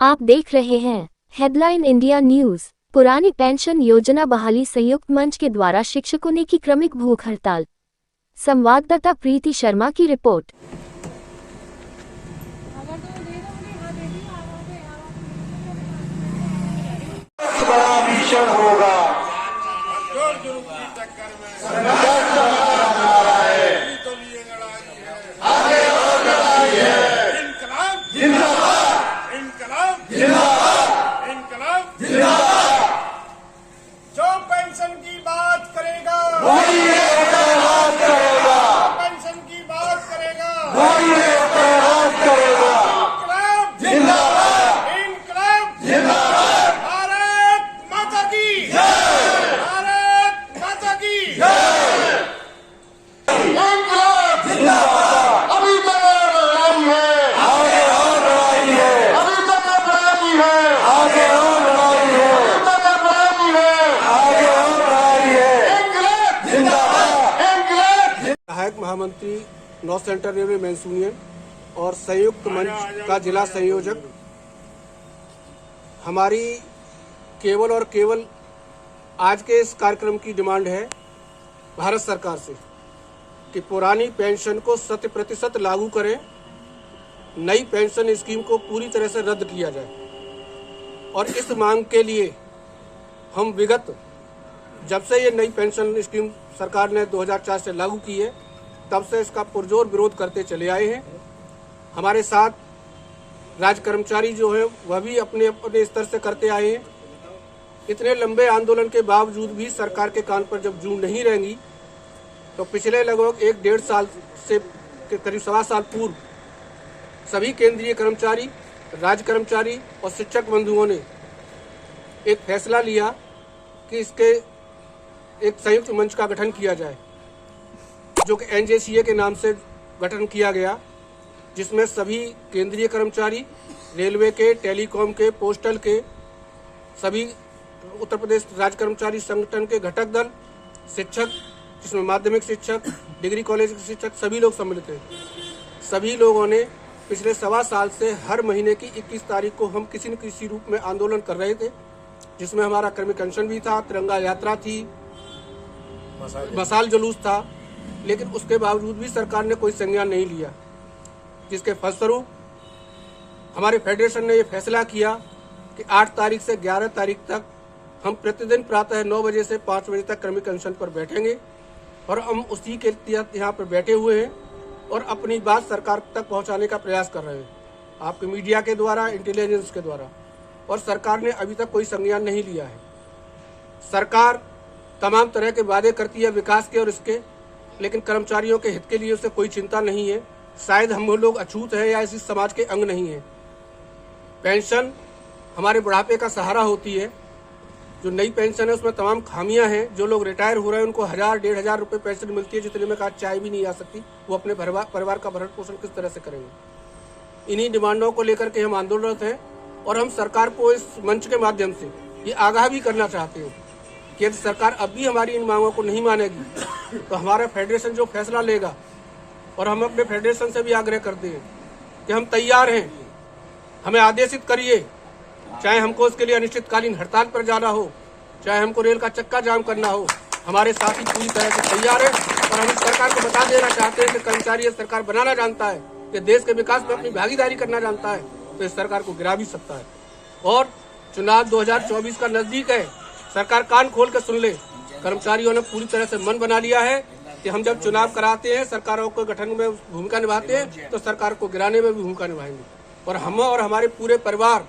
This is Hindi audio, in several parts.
आप देख रहे हैं हेडलाइन इंडिया न्यूज। पुरानी पेंशन योजना बहाली संयुक्त मंच के द्वारा शिक्षकों ने की क्रमिक भूख हड़ताल। संवाददाता प्रीति शर्मा की रिपोर्ट। बड़ा भीषण होगा। आगे और लड़ाई है। इनकलाब जिंदाबाद, इनकलाब जिंदाबाद, इनकलाब जिंदाबाद। जो पेंशन की बात करेगा वही एतराज करेगा, पेंशन की बात करेगा वही एतराज करेगा। इनकलाब जिंदाबाद, इनकलाब जिंदाबाद, भारत माता की जय, भारत माता की इनकलाब जिंदाबाद। अभी तक लड़ाई है, आगे और लड़ाई है। अभी तक लड़ाई है, आगे और लड़ाई है। अभी तक लड़ाई है, आगे और लड़ाई है। इनकलाब जिंदाबाद, इनकलाब। सहायक महामंत्री North Central Railway men's union और संयुक्त मंच का जिला संयोजक, हमारी केवल और केवल आज के इस कार्यक्रम की डिमांड है भारत सरकार से कि पुरानी पेंशन को 100% लागू करें, नई पेंशन स्कीम को पूरी तरह से रद्द किया जाए। और इस मांग के लिए हम विगत जब से ये नई पेंशन स्कीम सरकार ने 2004 से लागू की है, तब से इसका पुरजोर विरोध करते चले आए हैं। हमारे साथ राज्य कर्मचारी जो हैं वह भी अपने अपने स्तर से करते आए हैं। इतने लंबे आंदोलन के बावजूद भी सरकार के कान पर जब जूं नहीं रहेंगी, तो पिछले लगभग 1-1.5 साल से करीब 1.25 साल पूर्व सभी केंद्रीय कर्मचारी, राज्य कर्मचारी और शिक्षक बंधुओं ने एक फैसला लिया कि इसके एक संयुक्त मंच का गठन किया जाए, जो कि NJCA के नाम से गठन किया गया, जिसमें सभी केंद्रीय कर्मचारी, रेलवे के, टेलीकॉम के, पोस्टल के, सभी उत्तर प्रदेश राज्य कर्मचारी संगठन के घटक दल, शिक्षक, जिसमें माध्यमिक शिक्षक, डिग्री कॉलेज के शिक्षक, सभी लोग सम्मिलित थे। सभी लोगों ने पिछले 1.25 साल से हर महीने की 21 तारीख को हम किसी न किसी रूप में आंदोलन कर रहे थे, जिसमें हमारा कर्मी कंशन भी था, तिरंगा यात्रा थी, मसाल जुलूस था। लेकिन उसके बावजूद भी सरकार ने कोई संज्ञान नहीं लिया, जिसके फलस्वरूप हमारे फेडरेशन ने यह फैसला किया कि 8 तारीख से 11 तारीख तक हम प्रतिदिन प्रातः 9 बजे से 5 बजे तक कर्मी कंशन पर बैठेंगे। और हम उसी के तहत यहाँ पर बैठे हुए हैं और अपनी बात सरकार तक पहुँचाने का प्रयास कर रहे हैं, आपके मीडिया के द्वारा, इंटेलिजेंस के द्वारा। और सरकार ने अभी तक कोई संज्ञान नहीं लिया है। सरकार तमाम तरह के वादे करती है विकास के और इसके, लेकिन कर्मचारियों के हित के लिए उसे कोई चिंता नहीं है। शायद हम लोग अछूत हैं या इस समाज के अंग नहीं हैं। पेंशन हमारे बुढ़ापे का सहारा होती है। जो नई पेंशन है उसमें तमाम खामियां हैं। जो लोग रिटायर हो रहे हैं उनको 1000-1500 रुपये पेंशन मिलती है, जितने में कहा चाय भी नहीं आ सकती। वो अपने परिवार का भरण पोषण किस तरह से करेंगे? इन्हीं डिमांडों को लेकर के हम आंदोलनरत हैं और हम सरकार को इस मंच के माध्यम से ये आगाह भी करना चाहते हैं कि यदि सरकार अब भी हमारी इन मांगों को नहीं मानेगी तो हमारा फेडरेशन जो फैसला लेगा, और हम अपने फेडरेशन से भी आग्रह करते हैं कि हम तैयार हैं, हमें आदेशित करिए, चाहे हमको उसके लिए अनिश्चितकालीन हड़ताल पर जाना हो, चाहे हमको रेल का चक्का जाम करना हो, हमारे साथी पूरी तरह से तैयार है। और हम सरकार को बता देना चाहते हैं कि कर्मचारी सरकार बनाना जानता है, कि देश के विकास में अपनी भागीदारी करना जानता है, तो इस सरकार को गिरा भी सकता है। और चुनाव 2024 का नजदीक है, सरकार कान खोल कर सुन ले। कर्मचारियों ने पूरी तरह से मन बना लिया है कि हम जब चुनाव कराते हैं, सरकारों को गठन में भूमिका निभाते हैं, तो सरकार को गिराने में भी भूमिका निभाएंगे। और हम और हमारे पूरे परिवार,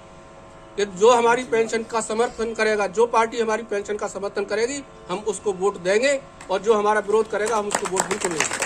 जो हमारी पेंशन का समर्थन करेगा, जो पार्टी हमारी पेंशन का समर्थन करेगी, हम उसको वोट देंगे, और जो हमारा विरोध करेगा हम उसको वोट बिल्कुल नहीं देंगे।